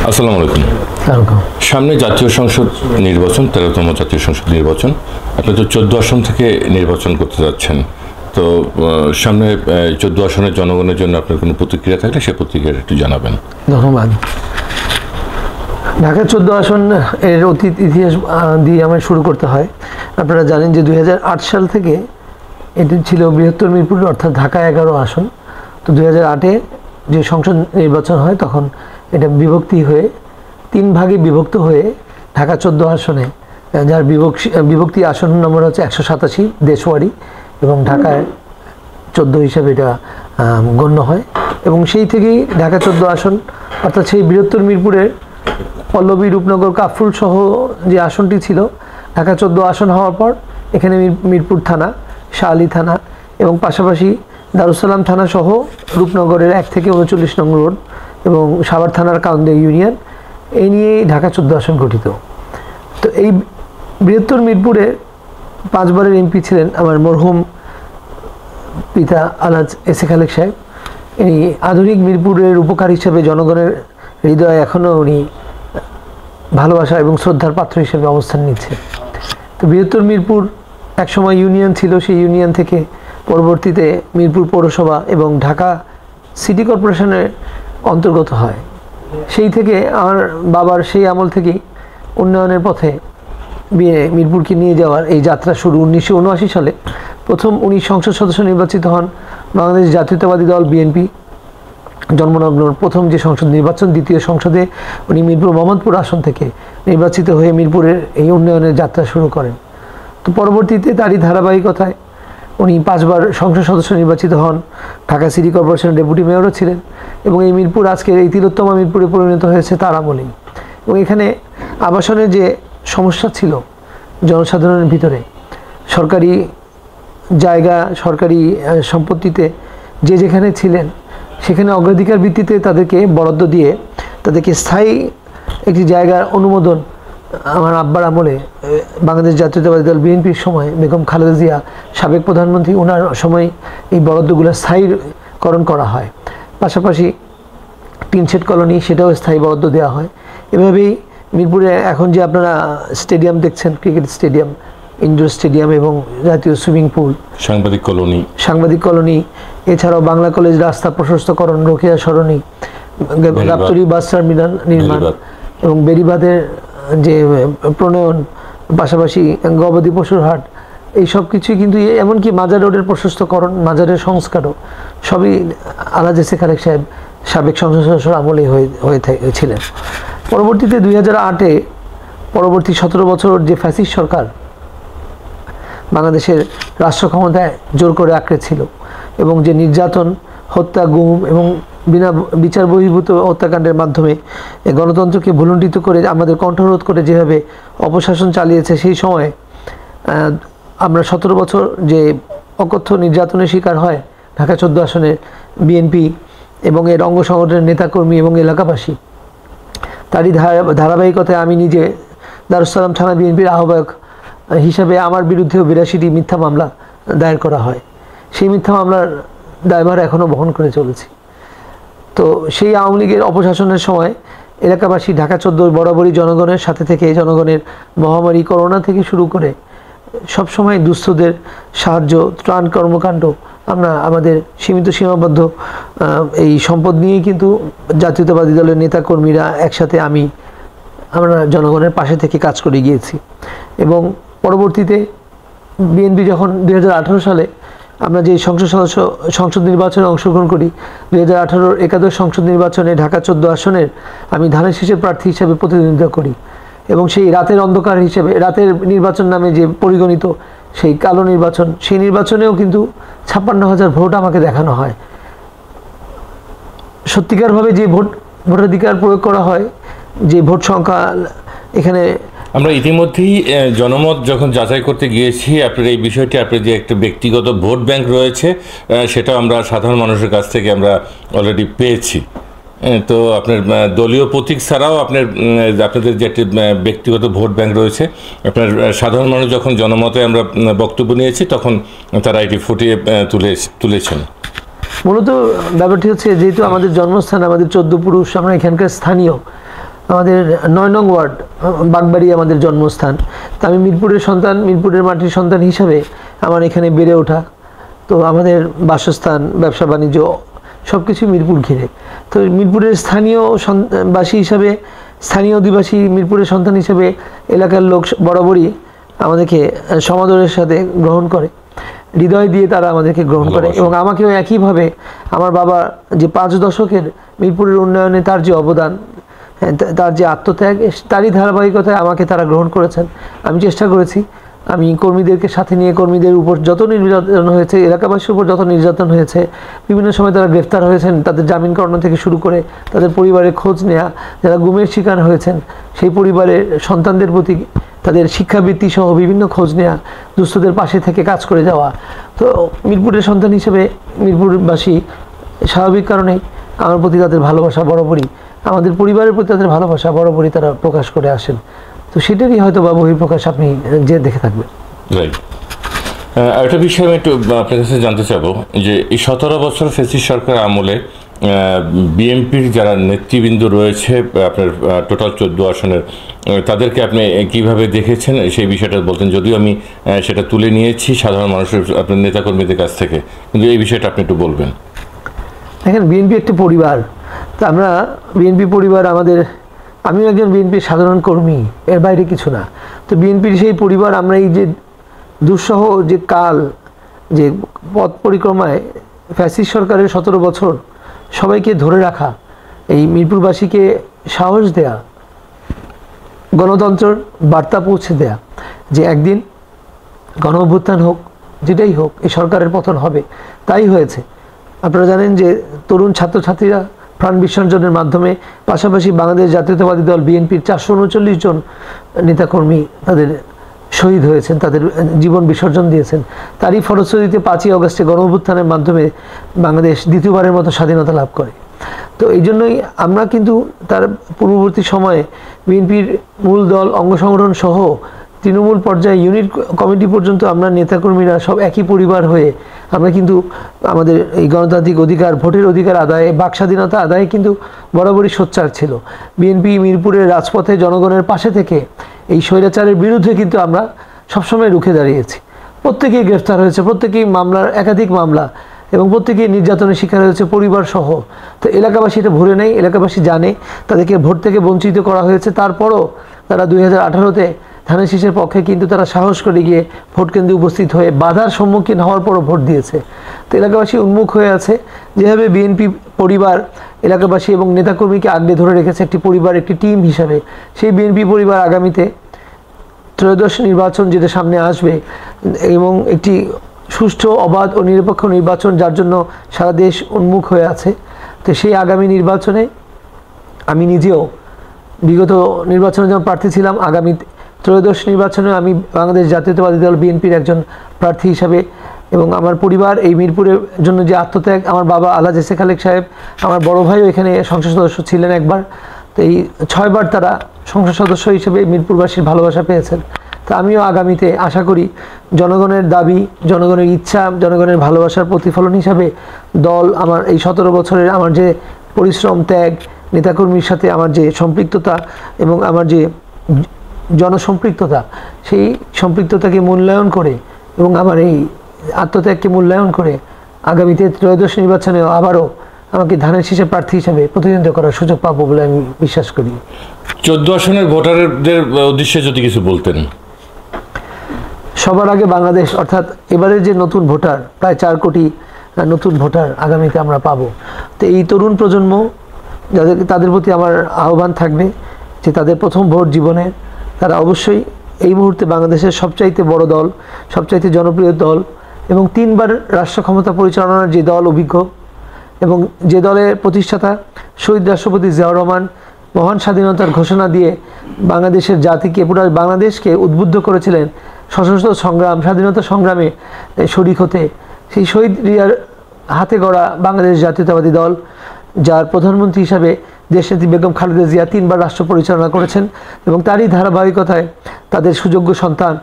আসসালামু আলাইকুম। সামনে জাতীয় সংসদ নির্বাচন, 13তম জাতীয় সংসদ নির্বাচন। আপনি তো 14 আসন থেকে নির্বাচন করতে যাচ্ছেন, তো সামনে 14 আসনের জনগণের জন্য আপনার কোনো প্রতিক্রিয়া থাকলে সে প্রতিক্রিয়াটা একটু জানাবেন। ধন্যবাদ। ঢাকা 14 আসন এর অতীত ইতিহাস দিয়ে আমার শুরু করতে হয়। আপনারা জানেন যে 2008 সাল থেকে এটি ছিল বৃহত্তর মিরপুর, অর্থাৎ ঢাকা 11 আসন। তো 2008-এ যে সংসদ নির্বাচন হয় তখন এটা বিভক্তি হয়ে 3 ভাগে বিভক্ত হয়ে ঢাকা 14 আসনে, যার বিভক্তি আসন নম্বর হচ্ছে 187 দেশওয়ারি, এবং ঢাকায় 14 হিসাবে এটা গণ্য হয়। এবং সেই থেকেই ঢাকা 14 আসন, অর্থাৎ সেই বৃহত্তর মিরপুরের পল্লবী, রূপনগর, কাফরুল সহ যে আসনটি ছিল, ঢাকা 14 আসন হওয়ার পর এখানে মিরপুর থানা, শাহ আলী থানা এবং পাশাপাশি দারুসালাম থানা সহ রূপনগরের 1 থেকে 39 নং রোড এবং সাভার থানার কাউন্দে ইউনিয়ন, এই নিয়েই ঢাকা 14 আসন গঠিত। তো এই বৃহত্তর মিরপুরে 5 বারের এমপি ছিলেন আমার মরহুম পিতা আলহাজ এস এ খালেক সাহেব। ইনি আধুনিক মিরপুরের উপকার হিসেবে জনগণের হৃদয়ে এখনও উনি ভালোবাসা এবং শ্রদ্ধার পাত্র হিসেবে অবস্থান নিচ্ছে। তো বৃহত্তর মিরপুর একসময় ইউনিয়ন ছিল, সেই ইউনিয়ন থেকে পরবর্তীতে মিরপুর পৌরসভা এবং ঢাকা সিটি কর্পোরেশনের অন্তর্গত হয়। সেই থেকে আমার বাবার সেই আমল থেকেই উন্নয়নের পথে মিরপুরকে নিয়ে যাওয়ার এই যাত্রা শুরু। 1979 সালে প্রথম উনি সংসদ সদস্য নির্বাচিত হন। বাংলাদেশ জাতীয়তাবাদী দল বিএনপি জন্মলগ্ন প্রথম যে সংসদ নির্বাচন, দ্বিতীয় সংসদে উনি মিরপুর মোহাম্মদপুর আসন থেকে নির্বাচিত হয়ে মিরপুরের এই উন্নয়নের যাত্রা শুরু করেন। তো পরবর্তীতে তারই ধারাবাহিকতায় উনি 5 বার সংসদ সদস্য নির্বাচিত হন, ঢাকা সিটি কর্পোরেশনের ডেপুটি মেয়রও ছিলেন, এবং এই মিরপুর আজকের এই 13তম মিরপুরে পরিণত হয়েছে তার আমলেই। এবং এখানে আবাসনের যে সমস্যা ছিল জনসাধারণের ভিতরে, সরকারি জায়গা, সরকারি সম্পত্তিতে যে যেখানে ছিলেন সেখানে অগ্রাধিকার ভিত্তিতে তাদেরকে বরাদ্দ দিয়ে তাদেরকে স্থায়ী একটি জায়গার অনুমোদন আমার আব্বার আমলে, বাংলাদেশ জাতীয়তাবাদী দল বিএনপির সময় বেগম খালেদা জিয়া সাবেক প্রধানমন্ত্রী, ওনার সময় এই বরাদ্দগুলো স্থায়ীকরণ করা হয়। পাশাপাশি টিনশেড কলোনি, সেটাও স্থায়ী বরাদ্দ দেওয়া হয়। এভাবেই মিরপুরে এখন যে আপনারা স্টেডিয়াম দেখছেন, ক্রিকেট স্টেডিয়াম, ইনডোর স্টেডিয়াম এবং জাতীয় সুইমিং পুল, সাংবাদিক কলোনি, এছাড়াও বাংলা কলেজ রাস্তা প্রশস্তকরণ, রোকেয়া সরণি, গাবতলী বাস টার্মিনাল নির্মাণ এবং বেড়িবাঁধের যে প্রণয়ন, পাশাপাশি গবাদি পশুর হাট, এই সব কিছুই কিন্তু, এমনকি মাজার রোডের প্রশস্তকরণ, মাজারের সংস্কারও সবই আলহাজ এস এ খালেক সাহেব সাবেক সংসদ সদস্য আমলে হয়ে ছিলেন। পরবর্তীতে 2008-এ পরবর্তী 17 বছর যে ফ্যাসিস্ট সরকার বাংলাদেশের রাষ্ট্র ক্ষমতায় জোর করে আঁকড়ে ছিল এবং যে নির্যাতন, হত্যা, গুম এবং বিনা বিচার বহির্ভূত হত্যাকাণ্ডের মাধ্যমে গণতন্ত্রকে ভুলুণ্ঠিত করে আমাদের কণ্ঠরোধ করে যেভাবে অপশাসন চালিয়েছে, সেই সময় আমরা 17 বছর যে অকথ্য নির্যাতনের শিকার হয় ঢাকা 14 আসনের বিএনপি এবং এর অঙ্গ সংগঠনের নেতাকর্মী এবং এলাকাবাসী, তারই ধারাবাহিকতায় আমি নিজে দারুসালাম থানা বিএনপির আহ্বায়ক হিসাবে আমার বিরুদ্ধেও 82টি মিথ্যা মামলা দায়ের করা হয়। সেই মিথ্যা মামলার দায়ভার এখনও বহন করে চলেছি। তো সেই আওয়ামী লীগের অপশাসনের সময় এলাকাবাসী ঢাকা 14 বরাবরই জনগণের সাথে থেকে, জনগণের মহামারী করোনা থেকে শুরু করে সবসময় দুস্থদের সাহায্য, ত্রাণ কর্মকাণ্ড, আমরা আমাদের সীমিত সীমাবদ্ধ এই সম্পদ নিয়েই কিন্তু জাতীয়তাবাদী দলের নেতাকর্মীরা একসাথে আমরা জনগণের পাশে থেকে কাজ করে গিয়েছি। এবং পরবর্তীতে বিএনপি যখন 2018 সালে আমরা যে সংসদ নির্বাচনে অংশগ্রহণ করি, 2018-র একাদশ সংসদ নির্বাচনে ঢাকা 14 আসনের আমি ধানের শীষের প্রার্থী হিসেবে প্রতিদ্বন্দ্বিতা করি, এবং সেই রাতের অন্ধকার হিসেবে, রাতের নির্বাচন নামে যে পরিগণিত সেই কালো নির্বাচন, সেই নির্বাচনেও কিন্তু 56,000 ভোট আমাকে দেখানো হয়। সত্যিকারভাবে যে ভোটাধিকার প্রয়োগ করা হয়, যে ভোট সংখ্যা এখানে, আমরা ইতিমধ্যেই জনমত যখন যাচাই করতে গিয়েছি, আপনার এই বিষয়টি, আপনার যে একটা ব্যক্তিগত ভোট ব্যাংক রয়েছে সেটা আমরা সাধারণ মানুষের কাছ থেকে আমরা অলরেডি পেয়েছি। তো আপনার দলীয় প্রতীক ছাড়াও আপনাদের যে একটি ব্যক্তিগত ভোট ব্যাংক রয়েছে, আপনার সাধারণ মানুষ যখন জনমতে আমরা বক্তব্য নিয়েছি তখন তারা এটি ফুটিয়ে তুলেছেন। মূলত ব্যাপারটি হচ্ছে, যেহেতু আমাদের জন্মস্থান, আমাদের 14 পুরুষ, আমরা এখানকার স্থানীয়, আমাদের 9 নং ওয়ার্ড বাগবাড়ি আমাদের জন্মস্থান। তো আমি মিরপুরের সন্তান, মিরপুরের মাটির সন্তান হিসাবে আমার এখানে বেড়ে ওঠা। তো আমাদের বাসস্থান, ব্যবসা বাণিজ্য সব কিছু মিরপুর ঘিরে। তো মিরপুরের স্থানীয় বাসী হিসাবে, স্থানীয় অধিবাসী, মিরপুরের সন্তান হিসেবে এলাকার লোক বরাবরই আমাদেরকে সমাদরের সাথে গ্রহণ করে, হৃদয় দিয়ে তারা আমাদেরকে গ্রহণ করে। এবং আমাকেও একইভাবে আমার বাবা যে 5 দশকের মিরপুরের উন্নয়নে তার যে অবদান, তার যে আত্মত্যাগ, তারই ধারাবাহিকতায় আমাকে তারা গ্রহণ করেছেন। আমি চেষ্টা করেছি, আমি কর্মীদেরকে সাথে নিয়ে, কর্মীদের উপর যত নির্যাতন হয়েছে, এলাকাবাসীর উপর যত নির্যাতন হয়েছে, বিভিন্ন সময় তারা গ্রেফতার হয়েছেন, তাদের জামিন করানো থেকে শুরু করে তাদের পরিবারের খোঁজ নেওয়া, যারা গুমের শিকার হয়েছেন সেই পরিবারের সন্তানদের প্রতি তাদের শিক্ষাবৃত্তি সহ বিভিন্ন খোঁজ নেওয়া, দুস্থদের পাশে থেকে কাজ করে যাওয়া। তো মিরপুরের সন্তান হিসেবে মিরপুরবাসী স্বাভাবিক কারণেই আমার প্রতি তাদের ভালোবাসা বরাবরই, আমাদের পরিবারের প্রতি তাদের ভালোবাসা বরাবরই তারা প্রকাশ করে আসেন। তো সেটারই হয়তো বা বহিঃপ্রকাশ আপনি যে দেখে থাকবেন। রাইট। একটা বিষয় আমি একটু আপনার কাছে জানতে চাবো যে এই 17 বছর ফ্যাসিস্ট সরকার আমলে বিএনপির যারা নেতৃবৃন্দ রয়েছে আপনার টোটাল 14 আসনের, তাদেরকে আপনি কিভাবে দেখেছেন সেই বিষয়টা বলতেন। যদিও আমি সেটা তুলে নিয়েছি সাধারণ মানুষের, আপনার নেতাকর্মীদের কাছ থেকে, কিন্তু এই বিষয়টা আপনি একটু বলবেন। দেখেন, বিএনপি একটি পরিবার। তো আমরা বিএনপি পরিবার, আমাদের, আমিও একজন বিএনপির সাধারণ কর্মী, এর বাইরে কিছু না। তো বিএনপির সেই পরিবার, আমরা এই যে দুঃসহ যে কাল, যে পথ পরিক্রমায় ফ্যাসিস্ট সরকারের 17 বছর সবাইকে ধরে রাখা, এই মিরপুরবাসীকে সাহস দেয়া, গণতন্ত্রের বার্তা পৌঁছে দেয়া যে একদিন গণ অভ্যুত্থান হোক, যেটাই হোক, এই সরকারের পতন হবে, তাই হয়েছে। আপনারা জানেন যে তরুণ ছাত্রছাত্রীরা প্রাণ বিসর্জনের মাধ্যমে, পাশাপাশি বাংলাদেশ জাতীয়তাবাদী দল বিএনপির 439 জন নেতাকর্মী তাদের শহীদ হয়েছেন, তাদের জীবন বিসর্জন দিয়েছেন। তারই ফলশ্রুতিতে 5ই আগস্টে গণ অভ্যুত্থানের মাধ্যমে বাংলাদেশ দ্বিতীয়বারের মতো স্বাধীনতা লাভ করে। তো এই জন্যই আমরা কিন্তু তার পূর্ববর্তী সময়ে বিএনপির মূল দল, অঙ্গ সংগঠন সহ তৃণমূল পর্যায়ে ইউনিট কমিটি পর্যন্ত আমরা নেতাকর্মীরা সব একই পরিবার হয়ে আমরা কিন্তু আমাদের এই গণতান্ত্রিক অধিকার, ভোটের অধিকার আদায়ে, বাক স্বাধীনতা আদায়ে কিন্তু বরাবরই সোচ্চার ছিল। বিএনপি মিরপুরের রাজপথে জনগণের পাশে থেকে এই স্বৈরাচারের বিরুদ্ধে কিন্তু আমরা সবসময় রুখে দাঁড়িয়েছি। প্রত্যেকেই গ্রেফতার হয়েছে, প্রত্যেকেই মামলার, একাধিক মামলা, এবং প্রত্যেকেই নির্যাতনের শিকার হয়েছে, পরিবার সহ। তো এলাকাবাসী এটা ভুলে নেই, এলাকাবাসী জানে তাদেরকে ভোট থেকে বঞ্চিত করা হয়েছে। তারপরও তারা 2018-তে ধানের শীষের পক্ষে কিন্তু তারা সাহস করে গিয়ে ভোট কেন্দ্রে উপস্থিত হয়ে বাধার সম্মুখীন হওয়ার পরও ভোট দিয়েছে। তো এলাকাবাসী উন্মুখ হয়ে আছে, যেভাবে বিএনপি পরিবার এলাকাবাসী এবং নেতাকর্মীকে আগলে ধরে রেখেছে একটি পরিবার, একটি টিম হিসাবে। সেই বিএনপি পরিবার আগামীতে ত্রয়োদশ নির্বাচন যেটা সামনে আসবে, এবং একটি সুষ্ঠু, অবাধ ও নিরপেক্ষ নির্বাচন, যার জন্য সারা দেশ উন্মুখ হয়ে আছে। তো সেই আগামী নির্বাচনে আমি নিজেও বিগত নির্বাচনে যখন প্রার্থী ছিলাম, আগামী ত্রয়োদশ নির্বাচনে আমি বাংলাদেশ জাতীয়তাবাদী দল বিএনপির একজন প্রার্থী হিসাবে, এবং আমার পরিবার এই মিরপুরের জন্য যে আত্মত্যাগ, আমার বাবা আলহাজ এসে খালেক সাহেব, আমার বড় ভাইও এখানে সংসদ সদস্য ছিলেন একবার। তো এই 6 বার তারা সংসদ সদস্য হিসেবে মিরপুরবাসীর ভালোবাসা পেয়েছেন। তা আমিও আগামীতে আশা করি জনগণের দাবি, জনগণের ইচ্ছা, জনগণের ভালোবাসার প্রতিফলন হিসাবে দল, আমার এই 17 বছরের আমার যে পরিশ্রম, ত্যাগ, নেতাকর্মীর সাথে আমার যে সম্পৃক্ততা এবং আমার যে জনসম্পৃক্ততা, সেই সম্পৃক্ততাকে মূল্যায়ন করে এবং আমার এই আত্মত্যাগকে মূল্যায়ন করে আগামীতে ত্রয়োদশ নির্বাচনে আবারও আমাকে ধানের শীষে প্রার্থী হিসেবে প্রতিদ্বন্দ্বিতা করার সুযোগ পাবো বলে আমি বিশ্বাস করি। 14 আসনের ভোটারদের উদ্দেশ্যে যদি কিছু বলতেন। সবার আগে বাংলাদেশ, অর্থাৎ এবারে যে নতুন ভোটার, প্রায় 4 কোটি নতুন ভোটার আগামীতে আমরা পাবো। তো এই তরুণ প্রজন্ম, তাদের প্রতি আমার আহ্বান থাকবে যে তাদের প্রথম ভোট জীবনের, তারা অবশ্যই এই মুহূর্তে বাংলাদেশের সবচাইতে বড় দল, সবচাইতে জনপ্রিয় দল, এবং 3 বার রাষ্ট্র ক্ষমতা পরিচালনার যে দল অভিজ্ঞ, এবং যে দলের প্রতিষ্ঠাতা শহীদ রাষ্ট্রপতি জিয়াউর রহমান মহান স্বাধীনতার ঘোষণা দিয়ে বাংলাদেশের জাতিকে, পুরো বাংলাদেশকে উদ্বুদ্ধ করেছিলেন সশস্ত্র সংগ্রাম, স্বাধীনতা সংগ্রামে শরিক হতে, সেই শহীদ রিয়ার হাতে গড়া বাংলাদেশ জাতীয়তাবাদী দল, যার প্রধানমন্ত্রী হিসাবে দেশনেত্রী বেগম খালেদা জিয়া 3 বার রাষ্ট্র পরিচালনা করেছেন, এবং তারই ধারাবাহিকতায় তাদের সুযোগ্য সন্তান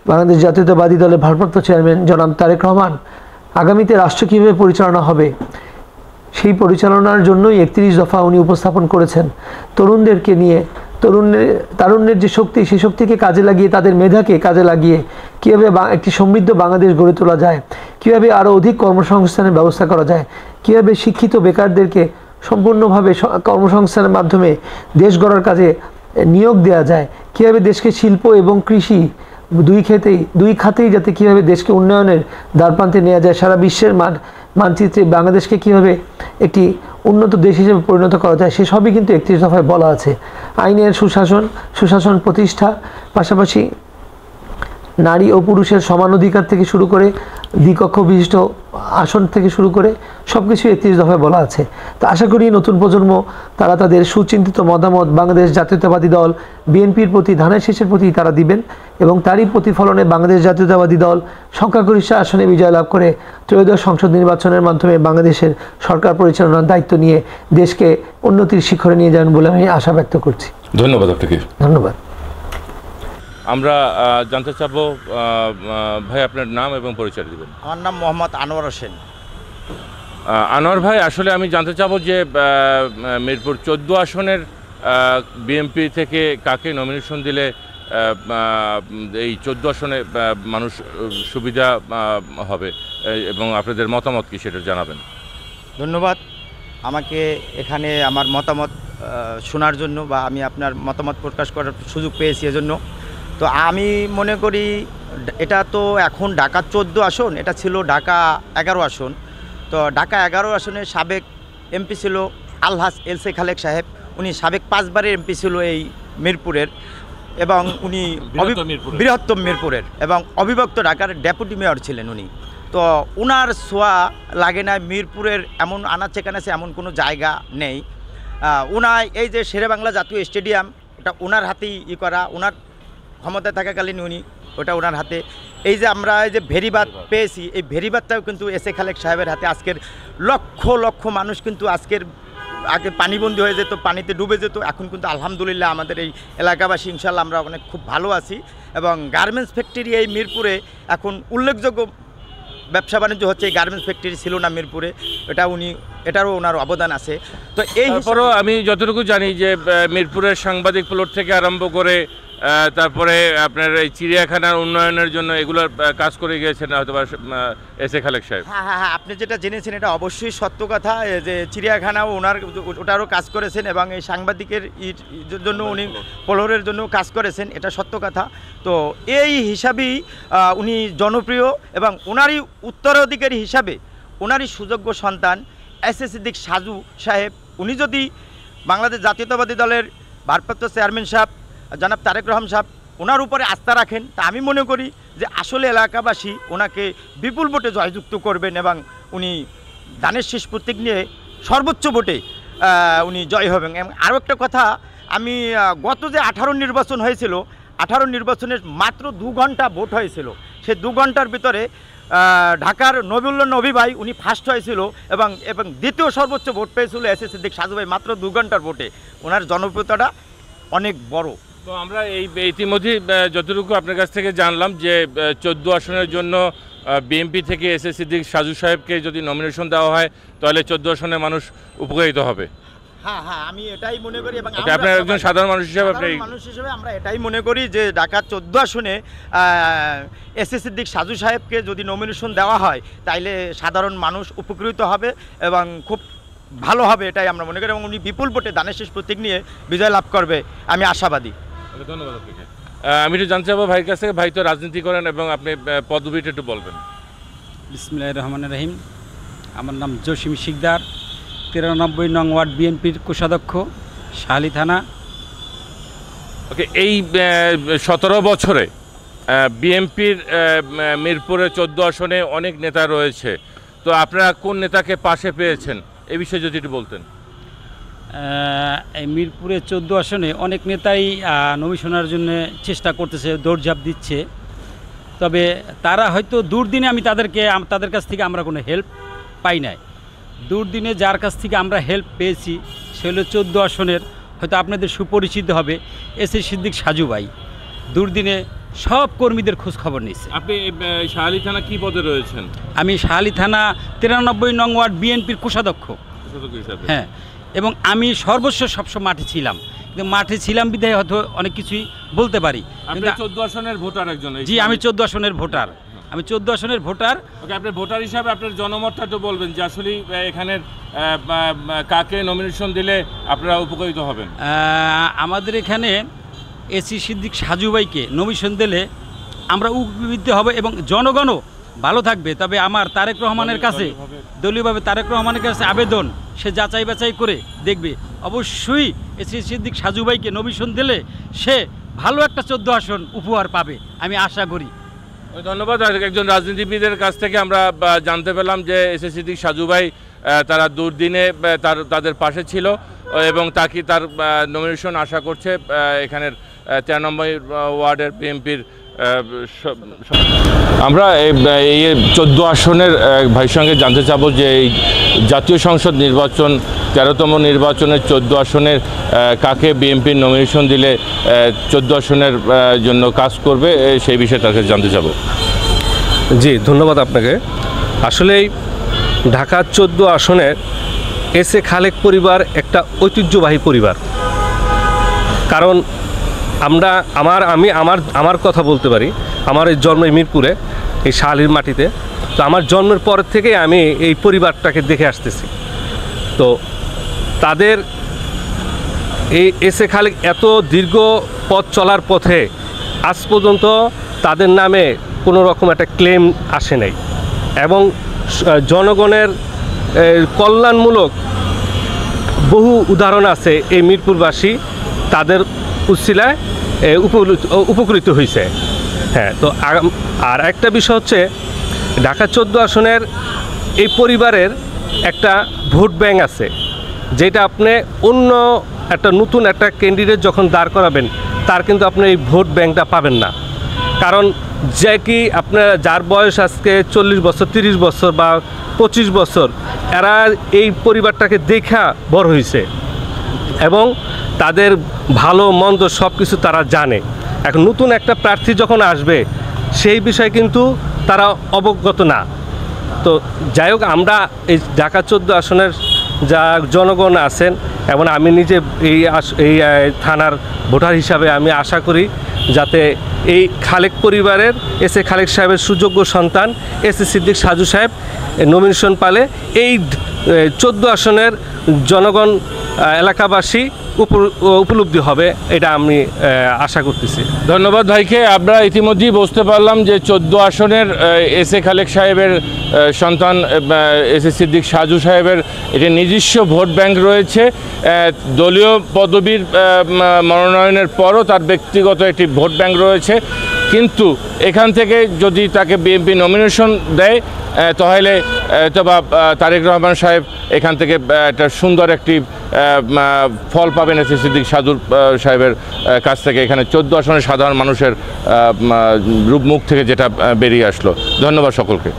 বাংলাদেশ জাতীয়তাবাদী দলের ভারপ্রাপ্ত চেয়ারম্যান জনাব তারেক রহমান আগামীতে রাষ্ট্র কীভাবে পরিচালনা হবে সেই পরিচালনার জন্যই 31 দফা উনি উপস্থাপন করেছেন। তরুণদেরকে নিয়ে তারুণ্যের যে শক্তি, সেই শক্তিকে কাজে লাগিয়ে, তাদের মেধাকে কাজে লাগিয়ে কীভাবে একটি সমৃদ্ধ বাংলাদেশ গড়ে তোলা যায়, কীভাবে আরও অধিক কর্মসংস্থানের ব্যবস্থা করা যায়, কীভাবে শিক্ষিত বেকারদেরকে সম্পূর্ণভাবে কর্মসংস্থানের মাধ্যমে দেশ গড়ার কাজে নিয়োগ দেওয়া যায়, কীভাবে দেশকে শিল্প এবং কৃষি দুই খাতেই যাতে কীভাবে দেশকে উন্নয়নের দ্বারপ্রান্তে নেওয়া যায়, সারা বিশ্বের মানচিত্রে বাংলাদেশকে কীভাবে একটি উন্নত দেশ হিসেবে পরিণত করা যায়, সেসবই কিন্তু 31 দফায় বলা আছে। আইনের সুশাসন প্রতিষ্ঠা, পাশাপাশি নারী ও পুরুষের সমান অধিকার থেকে শুরু করে দ্বিকক্ষ বিশিষ্ট আসন থেকে শুরু করে সব কিছু 31 দফায় বলা আছে। তো আশা করি নতুন প্রজন্ম তারা তাদের সুচিন্তিত মতামত বাংলাদেশ জাতীয়তাবাদী দল বিএনপির প্রতি, ধানের শীষের প্রতি তারা দিবেন, এবং তারই প্রতিফলনে বাংলাদেশ জাতীয়তাবাদী দল সংখ্যাগরিষ্ঠ আসনে বিজয় লাভ করে ত্রয়োদশ সংসদ নির্বাচনের মাধ্যমে বাংলাদেশের সরকার পরিচালনার দায়িত্ব নিয়ে দেশকে উন্নতির শিখরে নিয়ে যাবেন বলে আমি আশা ব্যক্ত করছি। ধন্যবাদ আপনাকে। ধন্যবাদ। আমরা জানতে চাবো ভাই আপনার নাম এবং পরিচয় দিবেন। আমার নাম মোহাম্মদ আনোয়ার হোসেন। আনোয়ার ভাই, আসলে আমি জানতে চাবো যে মিরপুর 14 আসনের বিএনপি থেকে কাকে নমিনেশন দিলে এই 14 আসনে মানুষ সুবিধা হবে এবং আপনাদের মতামত কি সেটা জানাবেন। ধন্যবাদ আমাকে এখানে আমার মতামত শোনার জন্য, বা আমি আপনার মতামত প্রকাশ করার সুযোগ পেয়েছি এজন্য। তো আমি মনে করি এটা তো এখন ঢাকা 14 আসন, এটা ছিল ঢাকা 11 আসন। তো ঢাকা 11 আসনের সাবেক এমপি ছিল আলহাজ এলসে খালেক সাহেব। উনি সাবেক 5 বারের এমপি ছিল এই মিরপুরের, এবং উনি বৃহত্তম মিরপুরের এবং অবিভক্ত ঢাকার ডেপুটি মেয়র ছিলেন উনি। তো উনার ছোঁয়া লাগে না মিরপুরের এমন আনাচে কানাচে এমন কোনো জায়গা নেই। উনার এই যে শেরেবাংলা জাতীয় স্টেডিয়াম, ওটা ওনার হাতেই করা, ওনার ক্ষমতায় থাকাকালীন উনি ওটা ওনার হাতে। এই যে আমরা এই যে ভেরিবাদ পেয়েছি, এই ভেরিবাদটাও কিন্তু এসে খালেক সাহেবের হাতে। আজকের লক্ষ লক্ষ মানুষ কিন্তু আজকের আগে পানিবন্দী হয়ে যেত, পানিতে ডুবে যেত, এখন কিন্তু আলহামদুলিল্লাহ আমাদের এই এলাকাবাসী ইনশাল্লাহ আমরা অনেক খুব ভালো আছি। এবং গার্মেন্টস ফ্যাক্টরি এই মিরপুরে এখন উল্লেখযোগ্য ব্যবসা বাণিজ্য হচ্ছে। এই গার্মেন্টস ফ্যাক্টরি ছিল না মিরপুরে, এটারও ওনার অবদান আছে। তো এই তারপরও আমি যতটুকু জানি যে মিরপুরের সাংবাদিক প্লট থেকে আরম্ভ করে তারপরে আপনার এই চিড়িয়াখানার উন্নয়নের জন্য এগুলোর কাজ করে গিয়েছেন হয়তো এসে খালেক সাহেব। হ্যাঁ, আপনি যেটা জেনেছেন এটা অবশ্যই সত্য কথা, যে চিড়িয়াখানাও ওটারও কাজ করেছেন, এবং এই সাংবাদিকের জন্য উনি ফলোরের জন্য কাজ করেছেন, এটা সত্য কথা। তো এই হিসাবেই উনি জনপ্রিয়, এবং ওনারই উত্তরাধিকারী হিসাবে ওনারই সুযোগ্য সন্তান এস এ সিদ্দিক সাজু সাহেব, উনি যদি বাংলাদেশ জাতীয়তাবাদী দলের ভারপ্রাপ্ত চেয়ারম্যান সাহেব জনাব তারেক রহমান সাহেব ওনার উপরে আস্থা রাখেন, তা আমি মনে করি যে আসলে এলাকাবাসী ওনাকে বিপুল ভোটে জয়যুক্ত করবেন, এবং উনি ধানের শীষ প্রতীক নিয়ে সর্বোচ্চ ভোটে উনি জয় হবেন। এবং আরও একটা কথা, আমি গত যে 18 নির্বাচন হয়েছিল, 18 নির্বাচনের মাত্র 2 ঘন্টা ভোট হয়েছিল। সেই 2 ঘন্টার ভিতরে ঢাকার নবিউল্লাহ নবী ভাই উনি ফার্স্ট হয়েছিল, এবং দ্বিতীয় সর্বোচ্চ ভোট পেয়েছিল এস এ সিদ্দিক সাজু ভাই মাত্র 2 ঘন্টার ভোটে। ওনার জনপ্রিয়তাটা অনেক বড়। তো আমরা এই ইতিমধ্যে যতটুকু আপনার কাছ থেকে জানলাম যে 14 আসনের জন্য বিএনপি থেকে এস এ সিদ্দিক সাজু সাহেবকে যদি নমিনেশন দেওয়া হয় তাহলে 14 আসনের মানুষ উপকারিত হবে। হ্যাঁ, আমি এটাই মনে করি, এবং আপনার একজন সাধারণ মানুষ হিসেবে আমরা এটাই মনে করি যে ঢাকা 14 আসনে এস এ সিদ্দিক সাজু সাহেবকে যদি নমিনেশন দেওয়া হয় তাইলে সাধারণ মানুষ উপকৃত হবে এবং খুব ভালো হবে, এটাই আমরা মনে করি, এবং উনি বিপুল ভোটে ধানের শীষ প্রতীক নিয়ে বিজয় লাভ করবে, আমি আশাবাদী। ধন্যবাদ আপনাকে। আমি একটু জানতে চাবো ভাইয়ের কাছে, ভাই তো রাজনীতি করেন এবং আপনি পদবিটা একটু বলবেন। বিসমিল্লাহির রহমানির রহিম। আমার নাম জসিম শিকদার, 93 নং ওয়ার্ড বিএনপির কোষাধ্যক্ষ, শাহালি থানা। ওকে, এই 17 বছরে বিএনপির মিরপুরে 14 আসনে অনেক নেতা রয়েছে, তো আপনারা কোন নেতাকে পাশে পেয়েছেন এই বিষয়ে যদি একটু বলতেন। এই মিরপুরে 14 আসনে অনেক নেতাই নমিনেশনের জন্য চেষ্টা করতেছে, দৌড়ঝাঁপ দিচ্ছে, তবে তারা হয়তো দুর্দিনে তাদের কাছ থেকে আমরা কোনো হেল্প পাই নাই। দুর্দিনে যার কাছ থেকে আমরা হেল্প পেয়েছি সে হলো 14 আসনের, হয়তো আপনাদের সুপরিচিত হবে, এস এ সিদ্দিক সাজু ভাই। দুর্দিনে সব কর্মীদের খোঁজ খবর নিচ্ছে। আপনি শাহালি থানা কি পদে রয়েছেন? আমি শাহালি থানা 93 নং ওয়ার্ড বিএনপির কোষাধ্যক্ষ। হ্যাঁ, এবং আমি সর্বস্ব সবসময় মাঠে ছিলাম, মাঠে ছিলাম বিধায় হয়তো অনেক কিছুই বলতে পারি। আপনি 14 আসনের ভোটার একজন। জি, আমি 14 আসনের ভোটার। আমি 14 আসনের ভোটার। ওকে, আপনি ভোটার হিসাবে আপনার জনমতটা তো বলবেন যে আসলে এখানের কাকে নমিনেশন দিলে আপনারা উপকৃত হবেন। আমাদের এখানে এসি সিদ্দিক সাজু ভাইকে নমিনেশন দিলে আমরা উপকৃত হব এবং জনগণও ভালো থাকবে। তবে আমার তারেক রহমানের কাছে দলীয়ভাবে তারেক রহমানের কাছে আবেদন, সে যাচাই বাছাই করে দেখবে। অবশ্যই এসি সিদ্দিক সাজু ভাইকে নমিনেশন দিলে সে ভালো একটা 14 আসন উপহার পাবে, আমি আশা করি। ধন্যবাদ। একজন রাজনীতিবিদের কাছ থেকে আমরা জানতে পেলাম যে এসি সিদ্দিক সাজু ভাই তারা দুর্দিনে তাদের পাশে ছিল এবং তার নমিনেশন আশা করছে এখানের 13 নম্বর ওয়ার্ডের বিএনপির। আমরা এই 14 আসনের ভাইয়ের সঙ্গে জানতে চাবো যে এই জাতীয় সংসদ নির্বাচন 13তম নির্বাচনের 14 আসনের কাকে বিএনপির নমিনেশন দিলে 14 আসনের জন্য কাজ করবে সেই বিষয়ে তার কাছে জানতে চাবো। জি, ধন্যবাদ আপনাকে। আসলেই ঢাকা 14 আসনের এসএ খালেক পরিবার একটা ঐতিহ্যবাহী পরিবার। কারণ আমার কথা বলতে পারি, আমার এই জন্ম মিরপুরে, এই শাহলীর মাটিতে। তো আমার জন্মের পর থেকে আমি এই পরিবারটাকে দেখে আসতেছি। তো তাদের এই এসএ খালেক এত দীর্ঘ পথ চলার পথে আজ পর্যন্ত তাদের নামে কোনো রকম একটা ক্লেম আসে নাই এবং জনগণের কল্যাণমূলক বহু উদাহরণ আছে। এই মিরপুরবাসী তাদের উসিলায় উপকৃত হয়েছে। হ্যাঁ, তো আর একটা বিষয় হচ্ছে ঢাকা 14 আসনের এই পরিবারের একটা ভোট ব্যাংক আছে, যেটা আপনি অন্য একটা নতুন একটা ক্যান্ডিডেট যখন দাঁড় করাবেন তার কিন্তু আপনি এই ভোট ব্যাংকটা পাবেন না। কারণ যে কি আপনার যার বয়স আজকে 40 বছর, 30 বছর বা 25 বছর, এরা এই পরিবারটাকে দেখা বড় হয়েছে এবং তাদের ভালো মন্দ সব কিছু তারা জানে। এখন নতুন একটা প্রার্থী যখন আসবে সেই বিষয়ে কিন্তু তারা অবগত না। তো যাই হোক, আমরা এই ঢাকা 14 আসনের যা জনগণ আছেন এবং আমি নিজে এই থানার ভোটার হিসাবে আমি আশা করি যাতে এই খালেক পরিবারের এসএ খালেক সাহেবের সুযোগ্য সন্তান এসএ সিদ্দিক সাজু সাহেব নমিনেশন পালে এই 14 আসনের জনগণ এলাকাবাসী উপলব্ধি হবে, এটা আমি আশা করতেছি। ধন্যবাদ ভাইকে। আমরা ইতিমধ্যেই বুঝতে পারলাম যে 14 আসনের এসএ খালেক সাহেবের সন্তান এসএ সিদ্দিক সাজু সাহেবের এটি নিজস্ব ভোট ব্যাংক রয়েছে। দলীয় পদবীর মনোনয়নের পরও তার ব্যক্তিগত একটি ভোট ব্যাংক রয়েছে। কিন্তু এখান থেকে যদি তাকে বিএনপি নমিনেশন দেয় তাহলে তারেক রহমান সাহেব এখান থেকে একটা সুন্দর একটি ফল পাবেন এসএ সিদ্দিক সাজু সাহেবের কাছ থেকে। এখানে 14 আসনের সাধারণ মানুষের মুখ থেকে যেটা বেরিয়ে আসলো। ধন্যবাদ সকলকে।